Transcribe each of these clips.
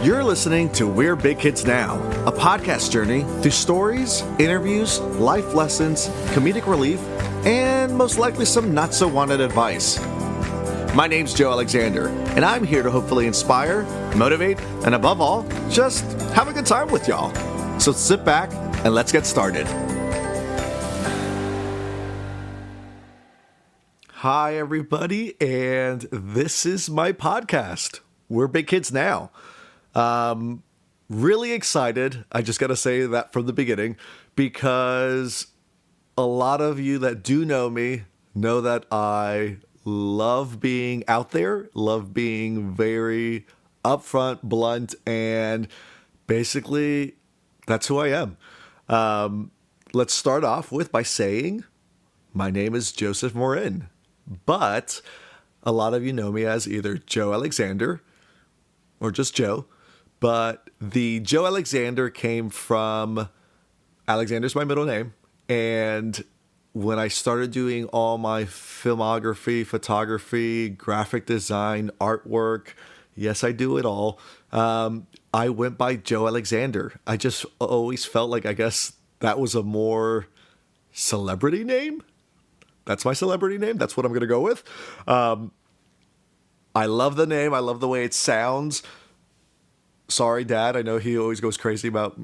You're listening to We're Big Kids Now, a podcast journey through stories, interviews, life lessons, comedic relief, and most likely some not-so-wanted advice. My name's Joe Alexander, and I'm here to hopefully inspire, motivate, and above all, just have a good time with y'all. So sit back and let's get started. Hi, everybody, and this is my podcast, We're Big Kids Now. Really excited. I just got to say that from the beginning because a lot of you that do know me know that I love being out there, love being very upfront, blunt, and basically that's who I am. Let's start off by saying my name is Joseph Morin, but a lot of you know me as either Joe Alexander or just Joe. But the Joe Alexander came from Alexander's my middle name. And when I started doing all my filmography, photography, graphic design, artwork, yes, I do it all. I went by Joe Alexander. I just always felt like, I guess that was a more celebrity name. That's my celebrity name. That's what I'm going to go with. I love the name. I love the way it sounds. Sorry, Dad. I know he always goes crazy about,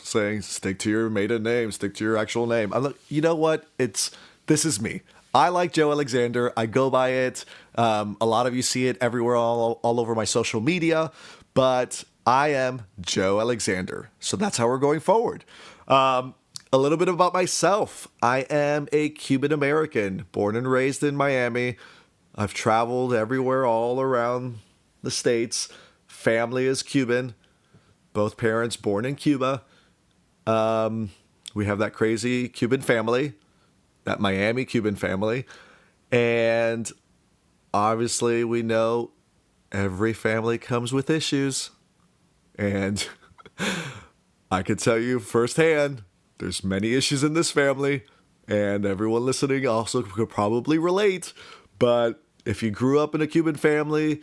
saying stick to your maiden name, stick to your actual name. I'm like, you know what? This is me. I like Joe Alexander. I go by it. A lot of you see it everywhere, all over my social media. But I am Joe Alexander. So that's how we're going forward. A little bit about myself. I am a Cuban American, born and raised in Miami. I've traveled everywhere, all around the States. Family is Cuban. Both parents born in Cuba. We have that crazy Cuban family, that Miami Cuban family. And obviously we know every family comes with issues. And I can tell you firsthand, there's many issues in this family. And everyone listening also could probably relate. But if you grew up in a Cuban family,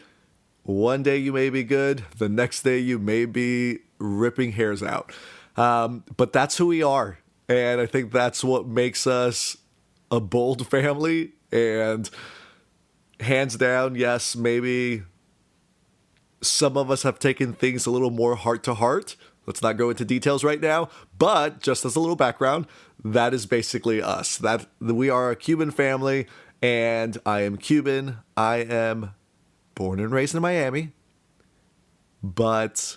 one day you may be good, the next day you may be ripping hairs out. But that's who we are. And I think that's what makes us a bold family. And hands down, yes, maybe some of us have taken things a little more heart to heart. Let's not go into details right now. But just as a little background, that is basically us. That we are a Cuban family, and I am Cuban. I am born and raised in Miami, but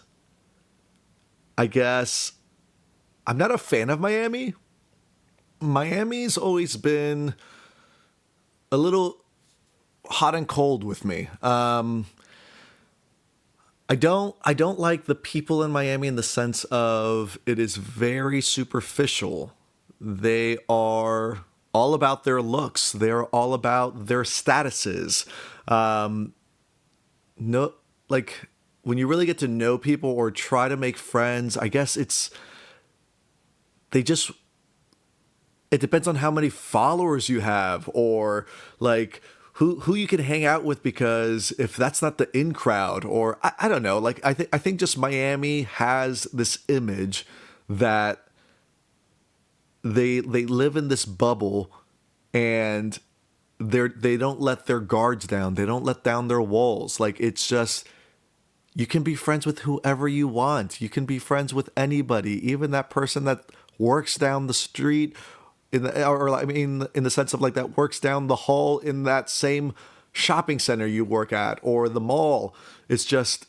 I guess I'm not a fan of Miami. Miami's always been a little hot and cold with me. I don't like the people in Miami in the sense of it is very superficial. They are all about their looks. They're all about their statuses. No, like when you really get to know people or try to make friends, I guess it depends on how many followers you have or like who you can hang out with, because if that's not the in crowd, or I don't know, like I think just Miami has this image that they live in this bubble and they don't let their guards down. They don't let down their walls. Like, it's just, you can be friends with whoever you want. You can be friends with anybody, even that person that works down the street in the sense of like that works down the hall in that same shopping center you work at or the mall. It's just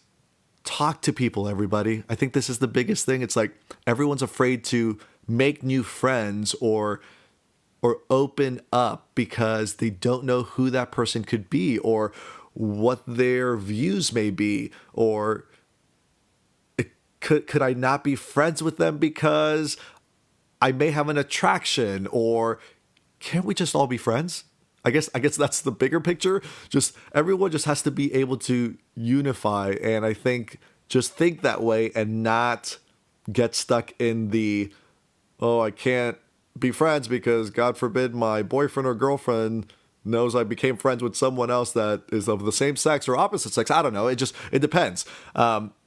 talk to people, everybody. I think this is the biggest thing. It's like everyone's afraid to make new friends or open up because they don't know who that person could be or what their views may be, or could I not be friends with them because I may have an attraction, or can't we just all be friends? I guess that's the bigger picture. Just everyone just has to be able to unify, and I think just think that way and not get stuck in the, oh, I can't be friends because God forbid my boyfriend or girlfriend knows I became friends with someone else that is of the same sex or opposite sex. I don't know. It depends.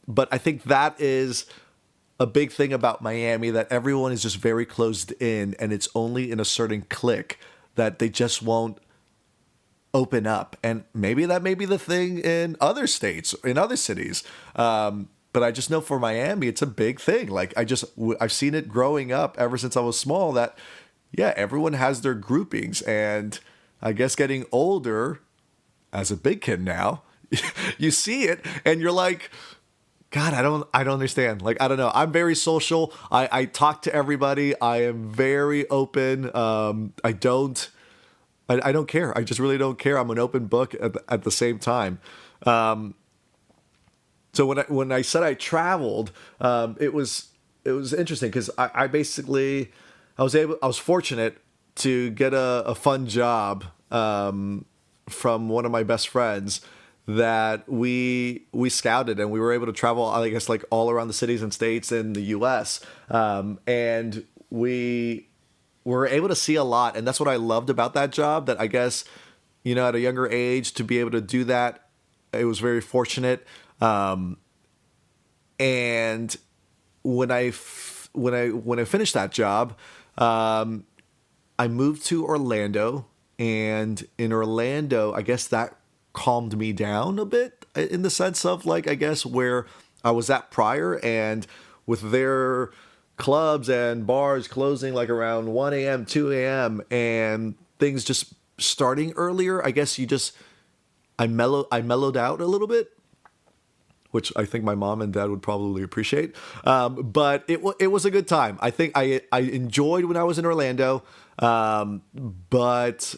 But I think that is a big thing about Miami, that everyone is just very closed in, and it's only in a certain clique that they just won't open up. And maybe that may be the thing in other states, in other cities. But I just know for Miami, it's a big thing. Like I've seen it growing up ever since I was small, that yeah, everyone has their groupings. And I guess getting older, as a big kid now, you see it and you're like, God, I don't understand. Like, I don't know. I'm very social. I talk to everybody. I am very open. I don't care. I just really don't care. I'm an open book at the same time. So when I said I traveled, it was interesting because I basically I was fortunate to get a fun job from one of my best friends, that we scouted, and we were able to travel, I guess, like all around the cities and states in the U.S. And we were able to see a lot, and that's what I loved about that job. That I guess, at a younger age, to be able to do that, it was very fortunate. And when I finished that job, I moved to Orlando, and in Orlando, I guess that calmed me down a bit, in the sense of, like, I guess where I was at prior, and with their clubs and bars closing like around 1 a.m., 2 a.m., and things just starting earlier, I guess I mellowed out a little bit, which I think my mom and dad would probably appreciate. But it was a good time. I think I enjoyed when I was in Orlando, but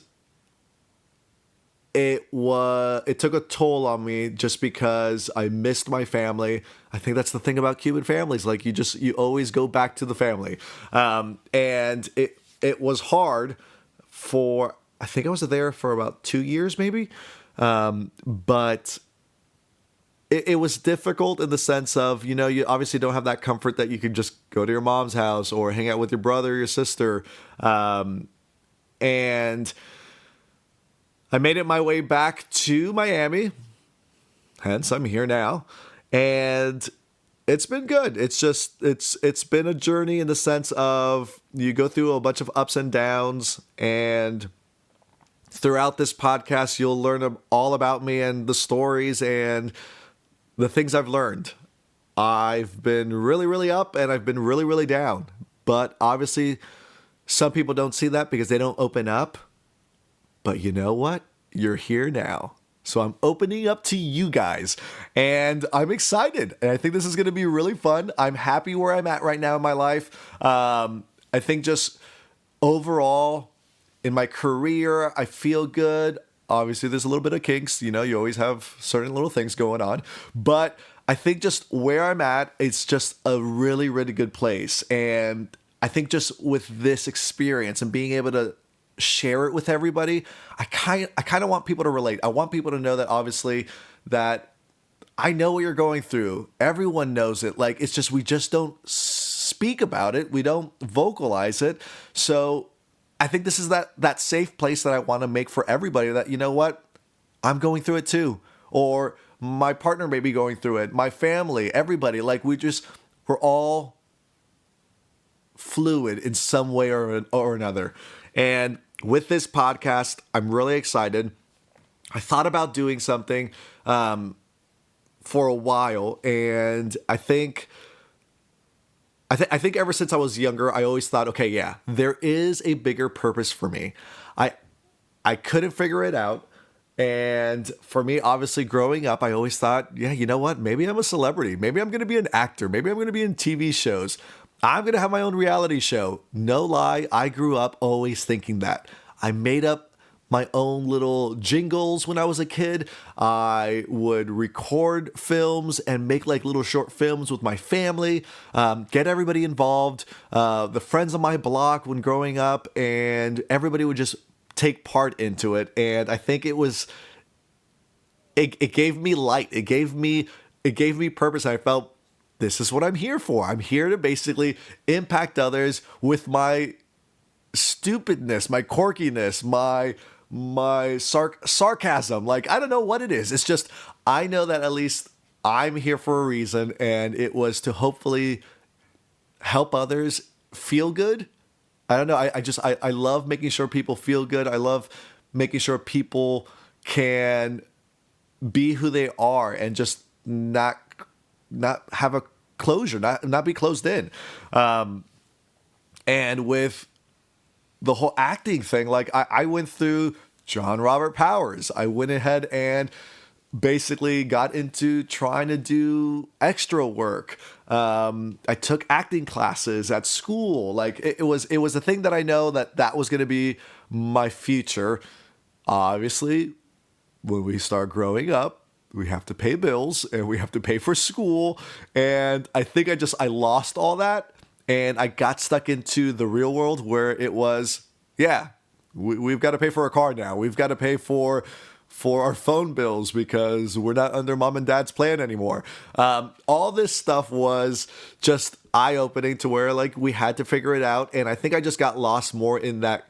it took a toll on me, just because I missed my family. I think that's the thing about Cuban families. Like, you always go back to the family. And it was hard I think I was there for about 2 years maybe. But it was difficult in the sense of, you obviously don't have that comfort that you can just go to your mom's house or hang out with your brother or your sister. And I made it my way back to Miami, hence I'm here now, and it's been good. It's been a journey, in the sense of you go through a bunch of ups and downs, and throughout this podcast, you'll learn all about me and the stories and the things I've learned. I've been really, really up, and I've been really, really down. But obviously, some people don't see that because they don't open up. But you know what? You're here now. So I'm opening up to you guys, and I'm excited. And I think this is going to be really fun. I'm happy where I'm at right now in my life. I think just overall in my career, I feel good. Obviously, there's a little bit of kinks. You always have certain little things going on. But I think just where I'm at, it's just a really, really good place. And I think just with this experience and being able to share it with everybody, I kind of want people to relate. I want people to know that, obviously, that I know what you're going through. Everyone knows it. Like, it's just, we just don't speak about it. We don't vocalize it. So I think this is that safe place that I want to make for everybody, that, you know what, I'm going through it too. Or my partner may be going through it. My family, everybody. Like, we're all fluid in some way or another. And with this podcast, I'm really excited. I thought about doing something for a while, and I think ever since I was younger, I always thought, okay, yeah, there is a bigger purpose for me. I couldn't figure it out. And for me, obviously, growing up, I always thought, yeah, you know what? Maybe I'm a celebrity. Maybe I'm going to be an actor. Maybe I'm going to be in TV shows. I'm going to have my own reality show. No lie, I grew up always thinking that. I made up my own little jingles when I was a kid. I would record films and make like little short films with my family, get everybody involved, the friends on my block when growing up, and everybody would just take part into it. And I think it gave me light. It gave me purpose. I felt, this is what I'm here for. I'm here to basically impact others with my stupidness, my quirkiness, my sarcasm. Like, I don't know what it is. It's just, I know that at least I'm here for a reason, and it was to hopefully help others feel good. I don't know. I love making sure people feel good. I love making sure people can be who they are and just not have a closure, not be closed in. And with the whole acting thing, like I went through John Robert Powers. I went ahead and basically got into trying to do extra work. I took acting classes at school. Like it was a thing that I know that was going to be my future. Obviously, when we start growing up, we have to pay bills and we have to pay for school. And I think I lost all that and I got stuck into the real world where it was, yeah, we've got to pay for a car now. We've got to pay for our phone bills because we're not under mom and dad's plan anymore. All this stuff was just eye-opening to where like we had to figure it out. And I think I just got lost more in that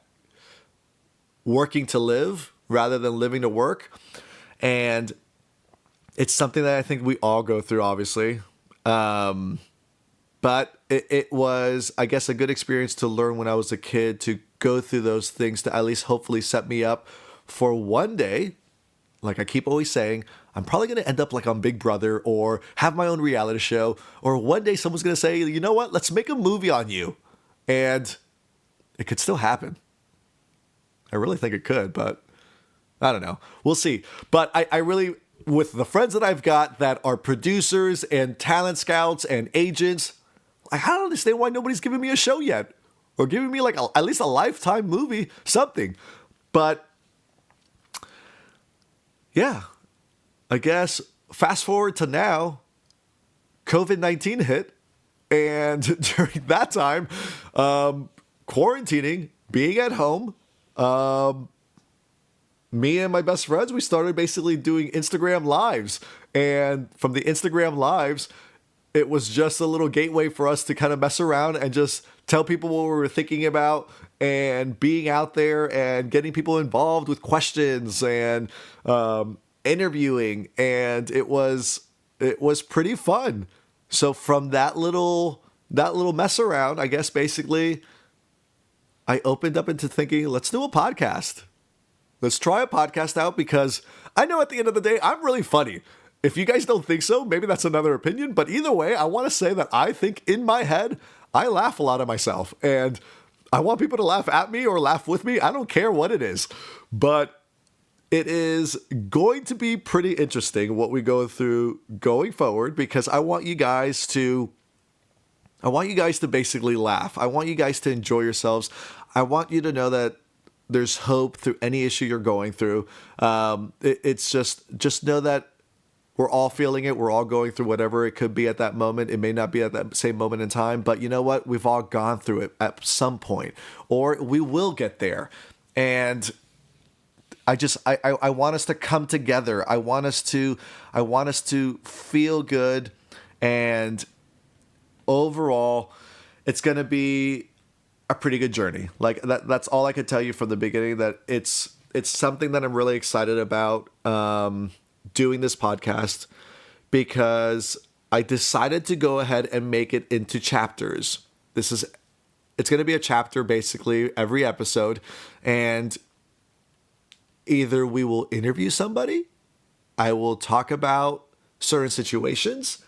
working to live rather than living to work. And it's something that I think we all go through, obviously. But it was, I guess, a good experience to learn when I was a kid to go through those things to at least hopefully set me up for one day. Like I keep always saying, I'm probably going to end up like on Big Brother or have my own reality show. Or one day someone's going to say, you know what, let's make a movie on you. And it could still happen. I really think it could, but I don't know. We'll see. But I really, with the friends that I've got that are producers and talent scouts and agents, I don't understand why nobody's giving me a show yet. Or giving me like at least a Lifetime movie, something. But yeah, I guess fast forward to now, COVID-19 hit. And during that time, quarantining, being at home, me and my best friends, we started basically doing Instagram lives. And from the Instagram lives, it was just a little gateway for us to kind of mess around and just tell people what we were thinking about and being out there and getting people involved with questions and interviewing. And it was pretty fun. So from that little mess around, I guess basically I opened up into thinking, let's do a podcast. Let's try a podcast out because I know at the end of the day, I'm really funny. If you guys don't think so, maybe that's another opinion. But either way, I want to say that I think in my head, I laugh a lot at myself. And I want people to laugh at me or laugh with me. I don't care what it is. But it is going to be pretty interesting what we go through going forward because I want you guys to basically laugh. I want you guys to enjoy yourselves. I want you to know that there's hope through any issue you're going through. It's just know that we're all feeling it. We're all going through whatever it could be at that moment. It may not be at that same moment in time, but you know what? We've all gone through it at some point, or we will get there. And I want us to come together. I want us to feel good, and overall, it's going to be a pretty good journey. Like that's all I could tell you from the beginning, that it's something that I'm really excited about doing this podcast because I decided to go ahead and make it into chapters. It's going to be a chapter basically every episode, and either we will interview somebody, I will talk about certain situations,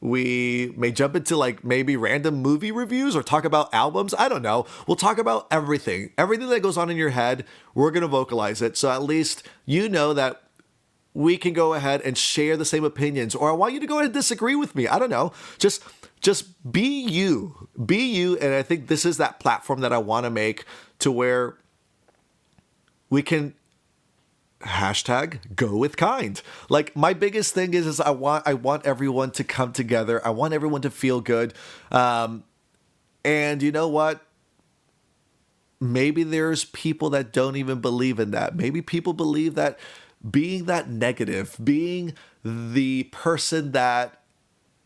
we may jump into like maybe random movie reviews or talk about albums. I don't know. We'll talk about everything that goes on in your head. We're going to vocalize it. So at least you know that we can go ahead and share the same opinions, or I want you to go ahead and disagree with me. I don't know. Just be you. Be you. And I think this is that platform that I want to make to where we can #go with kind. Like my biggest thing is I want everyone to come together. I want everyone to feel good. And you know what? Maybe there's people that don't even believe in that. Maybe people believe that being that negative, being the person that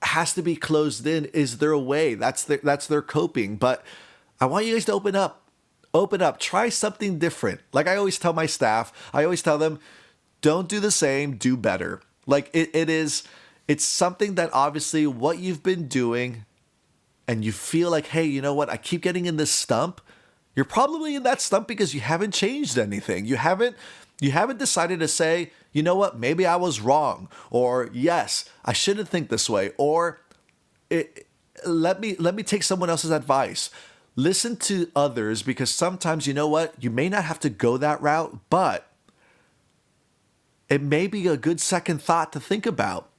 has to be closed in is their way. That's their coping. But I want you guys to open up. Open up. Try something different. Like I always tell my staff, I always tell them, don't do the same, do better. Like it is it's something that obviously what you've been doing and you feel like, hey, you know what? I keep getting in this stump. You're probably in that stump because you haven't changed anything. You haven't decided to say, you know what? Maybe I was wrong, or yes, I shouldn't think this way, or let me take someone else's advice. Listen to others, because sometimes, you know what? You may not have to go that route, but it may be a good second thought to think about.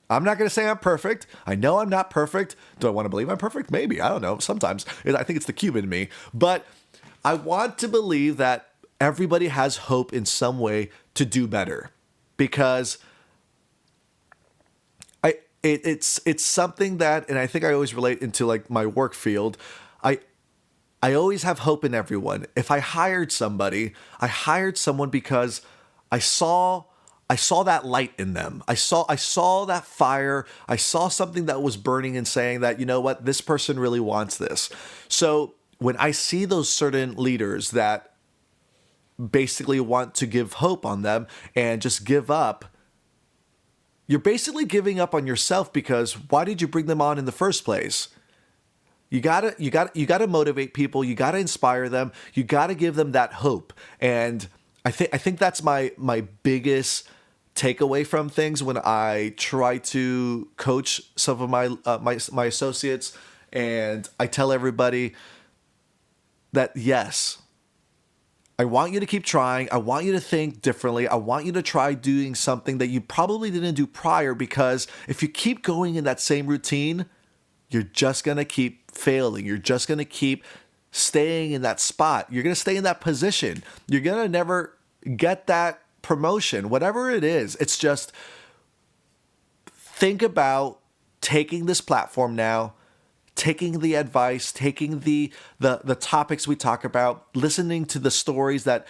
I'm not going to say I'm perfect. I know I'm not perfect. Do I want to believe I'm perfect? Maybe. I don't know. Sometimes. I think it's the Cuban in me. But I want to believe that everybody has hope in some way to do better, because it's something that, and I think I always relate into like my work field. I always have hope in everyone. If I hired somebody, I hired someone because I saw that light in them. I saw that fire. I saw something that was burning and saying that, you know what, this person really wants this. So when I see those certain leaders that basically want to give hope on them and just give up, you're basically giving up on yourself, because why did you bring them on in the first place? You gotta motivate people. You gotta inspire them. You gotta give them that hope. And I think that's my biggest takeaway from things when I try to coach some of my associates, and I tell everybody that yes, I want you to keep trying. I want you to think differently. I want you to try doing something that you probably didn't do prior, because if you keep going in that same routine, you're just going to keep failing. You're just going to keep staying in that spot. You're going to stay in that position. You're going to never get that promotion, whatever it is. It's just think about taking this platform now, taking the advice, taking the topics we talk about, listening to the stories that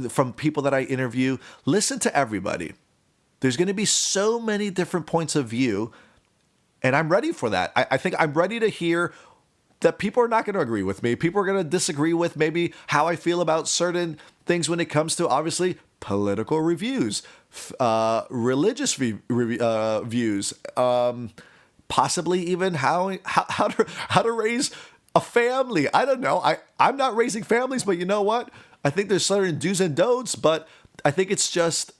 from people that I interview. Listen to everybody. There's going to be so many different points of view, and I'm ready for that. I think I'm ready to hear that people are not going to agree with me. People are going to disagree with maybe how I feel about certain things when it comes to, obviously, political reviews, religious views, possibly even how to raise a family. I don't know. I'm not raising families, but you know what? I think there's certain do's and don'ts, but I think it's just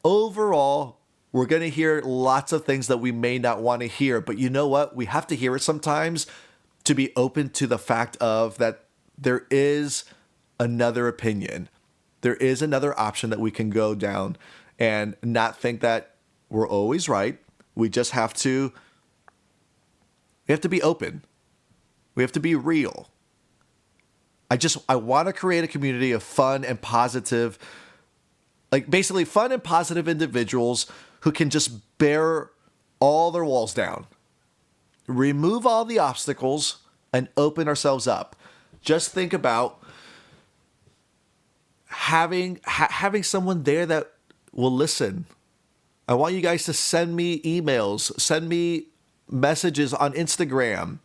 overall, we're going to hear lots of things that we may not want to hear. But you know what? We have to hear it sometimes to be open to the fact of that there is another opinion. There is another option that we can go down, and not think that we're always right. We just have to be open. We have to be real. I want to create a community of fun and positive, like basically fun and positive individuals who can just bear all their walls down, remove all the obstacles, and open ourselves up. Just think about having someone there that will listen. I want you guys to send me emails, send me messages on Instagram.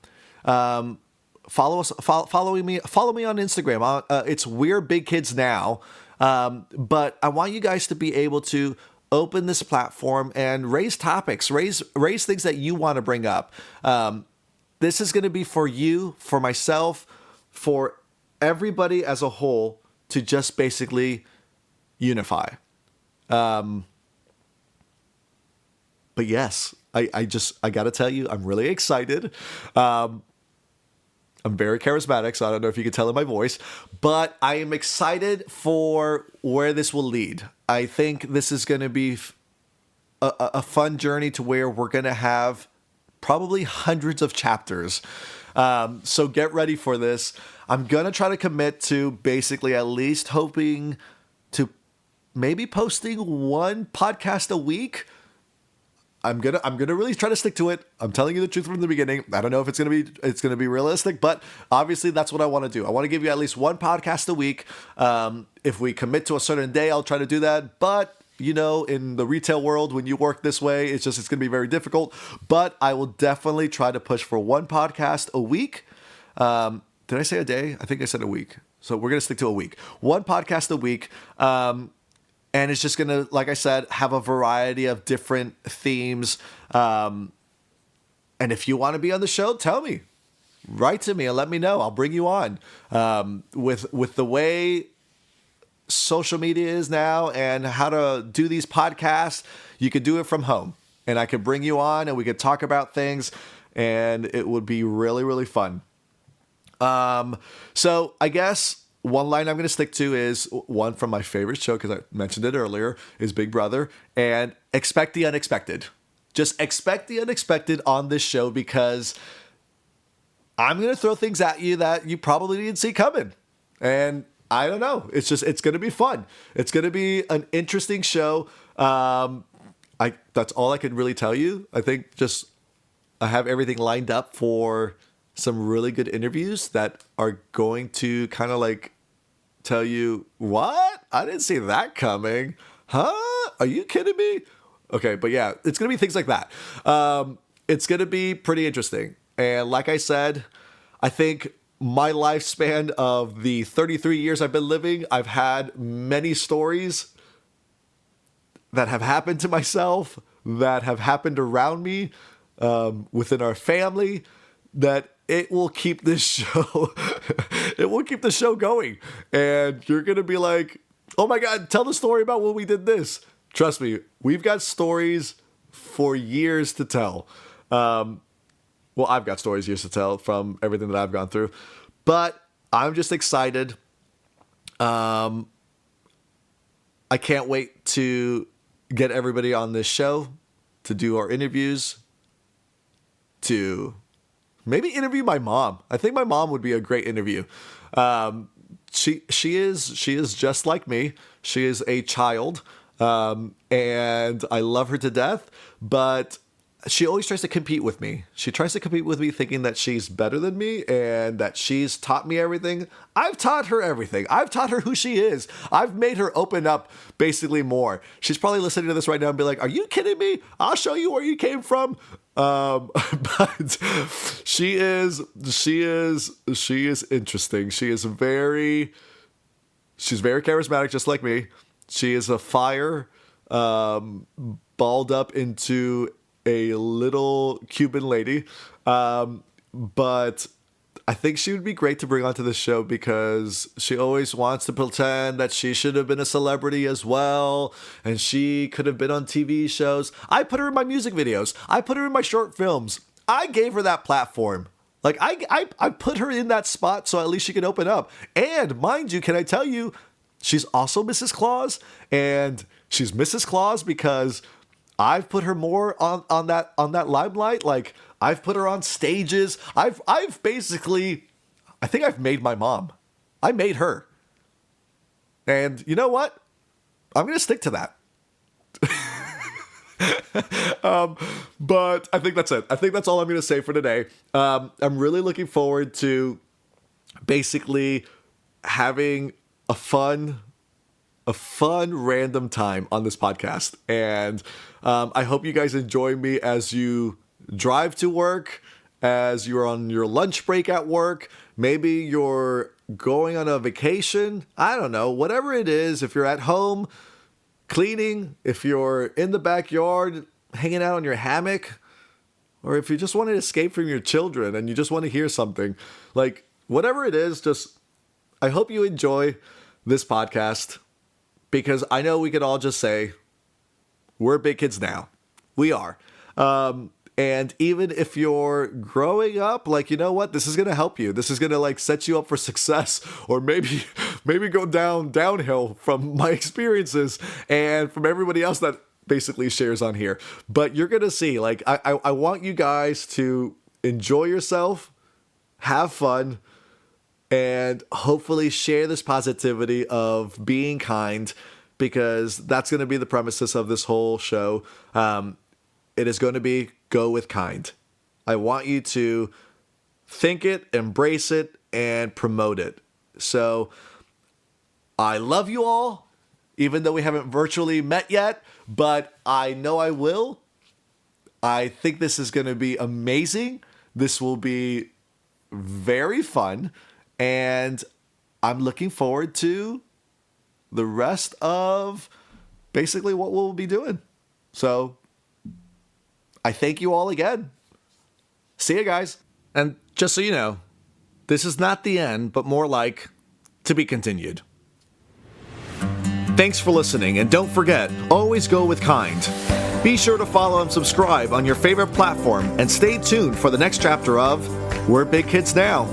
Follow me on Instagram. It's We're Big Kids Now. But I want you guys to be able to open this platform and raise topics, raise things that you want to bring up. This is going to be for you, for myself, for everybody as a whole, to just basically unify. But yes, I got to tell you, I'm really excited. I'm very charismatic, so I don't know if you can tell in my voice, but I am excited for where this will lead. I think this is going to be a fun journey to where we're going to have probably hundreds of chapters. So get ready for this. I'm going to try to commit to basically at least hoping to maybe posting one podcast a week. I'm gonna really try to stick to it. I'm telling you the truth from the beginning. I don't know if it's gonna be realistic, but obviously that's what I want to do. I want to give you at least one podcast a week. If we commit to a certain day, I'll try to do that. But you know, in the retail world, when you work this way, it's gonna be very difficult. But I will definitely try to push for one podcast a week. Did I say a day? I think I said a week. So we're gonna stick to a week. One podcast a week. And it's just going to, like I said, have a variety of different themes. And if you want to be on the show, tell me. Write to me and let me know. I'll bring you on. With the way social media is now and how to do these podcasts, you could do it from home. And I could bring you on and we could talk about things and it would be really, really fun. So I guess one line I'm going to stick to is one from my favorite show, because I mentioned it earlier, is Big Brother. And expect the unexpected. Just expect the unexpected on this show, because I'm going to throw things at you that you probably didn't see coming. And I don't know. It's going to be fun. It's going to be an interesting show. That's all I can really tell you. I think I have everything lined up for some really good interviews that are going to kind of like tell you, what? I didn't see that coming. Huh? Are you kidding me? Okay, but yeah, it's going to be things like that. It's going to be pretty interesting. And like I said, I think my lifespan of the 33 years I've been living, I've had many stories that have happened to myself, that have happened around me, within our family, that it will keep this show, it will keep the show going. And you're going to be like, oh my God, tell the story about when we did this. Trust me, we've got stories for years to tell. Well, I've got stories years to tell from everything that I've gone through. But I'm just excited. I can't wait to get everybody on this show, to do our interviews, to maybe interview my mom. I think my mom would be a great interview. She is just like me. She is a child. And I love her to death, but she always tries to compete with me. She tries to compete with me thinking that she's better than me and that she's taught me everything. I've taught her everything. I've taught her who she is. I've made her open up basically more. She's probably listening to this right now and be like, are you kidding me? I'll show you where you came from. But she's interesting. She's very charismatic, just like me. She is a fire, balled up into a little Cuban lady. But I think she would be great to bring onto the show, because she always wants to pretend that she should have been a celebrity as well. And she could have been on TV shows. I put her in my music videos. I put her in my short films. I gave her that platform. Like I put her in that spot so at least she can open up. And mind you, can I tell you, she's also Mrs. Claus, and she's Mrs. Claus because I've put her more on that limelight. Like, I've put her on stages. I've basically, I think I've made my mom. I made her. And you know what? I'm going to stick to that. But I think that's it. I think that's all I'm going to say for today. I'm really looking forward to basically having a fun random time on this podcast. And I hope you guys enjoy me as you drive to work, as you're on your lunch break at work. Maybe you're going on a vacation. I don't know. Whatever it is, if you're at home cleaning, if you're in the backyard hanging out on your hammock, or if you just want to escape from your children and you just want to hear something, like whatever it is, just I hope you enjoy this podcast, because I know we could all just say we're big kids now. We are. And even if you're growing up, like, you know what, this is going to help you. This is going to like set you up for success, or maybe go downhill from my experiences and from everybody else that basically shares on here. But you're going to see, like, I want you guys to enjoy yourself, have fun, and hopefully share this positivity of being kind, because that's going to be the premises of this whole show. It is going to be go with kind. I want you to think it, embrace it, and promote it. So I love you all, even though we haven't virtually met yet, but I know I will. I think this is going to be amazing. This will be very fun. And I'm looking forward to the rest of basically what we'll be doing. So I thank you all again. See you guys. And just so you know, this is not the end, but more like to be continued. Thanks for listening, and don't forget, always go with kind. Be sure to follow and subscribe on your favorite platform, and stay tuned for the next chapter of We're Big Kids Now.